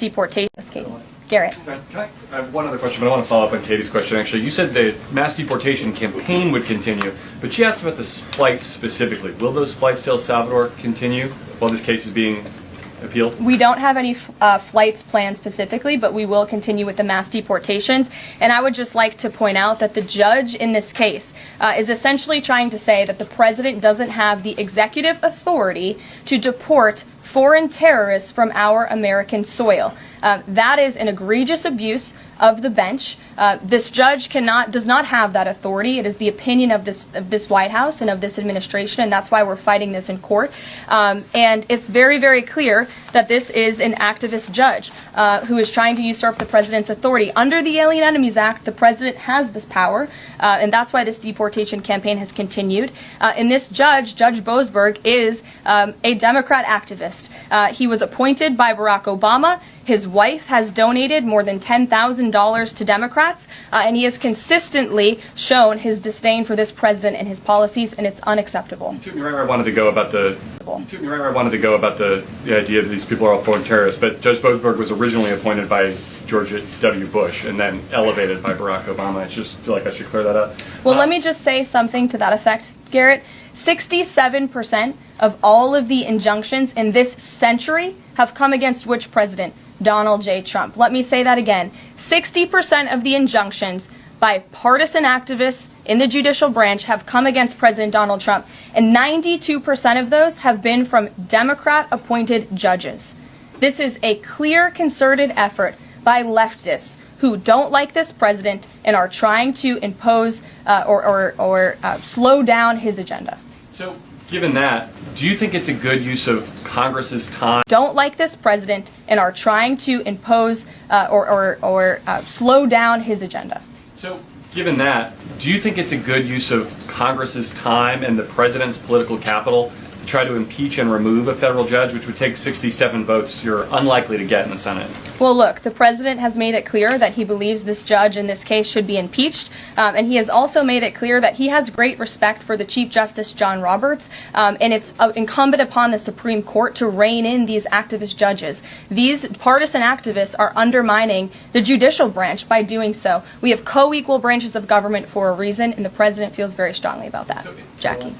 deportation. Garrett. I have one other question, but I want to follow up on Katie's question, actually. You said the mass deportation campaign would continue, but she asked about the flights specifically. Will those flights to El Salvador continue while this case is being appealed? We don't have any flights planned specifically, but we will continue with the mass deportations. And I would just like to point out that the judge in this case is essentially trying to say that the president doesn't have the executive authority to deport foreign terrorists from our American soil. That is an egregious abuse of the bench. This judge does not have that authority. It is the opinion of this White House and of this administration, and that's why we're fighting this in court. And it's very, very clear that this is an activist judge who is trying to usurp the president's authority. Under the Alien Enemies Act, the president has this power, and that's why this deportation campaign has continued. And this judge, Judge Boasberg, is a Democrat activist. He was appointed by Barack Obama. His wife has donated more than $10,000 to Democrats, and he has consistently shown his disdain for this president and his policies, and it's unacceptable. You took me right where I wanted to go about the idea that these people are all foreign terrorists, but Judge Boasberg was originally appointed by George W. Bush and then elevated by Barack Obama. I just feel like I should clear that up. Well, let me just say something to that effect, Garrett. 67% of all of the injunctions in this century have come against which president? Donald J. Trump. Let me say that again. 60% of the injunctions by partisan activists in the judicial branch have come against President Donald Trump, and 92% of those have been from Democrat-appointed judges. This is a clear, concerted effort by leftists who don't like this president and are trying to impose or slow down his agenda. So, given that, do you think it's a good use of Congress's time? Don't like this president and are trying to impose or slow down his agenda. So, given that, do you think it's a good use of Congress's time and the president's political capital to try to impeach and remove a federal judge, which would take 67 votes you're unlikely to get in the Senate? Well, look, the president has made it clear that he believes this judge in this case should be impeached, and he has also made it clear that he has great respect for the Chief Justice John Roberts, and it's incumbent upon the Supreme Court to rein in these activist judges. These partisan activists are undermining the judicial branch by doing so. We have co-equal branches of government for a reason, and the president feels very strongly about that. Jackie.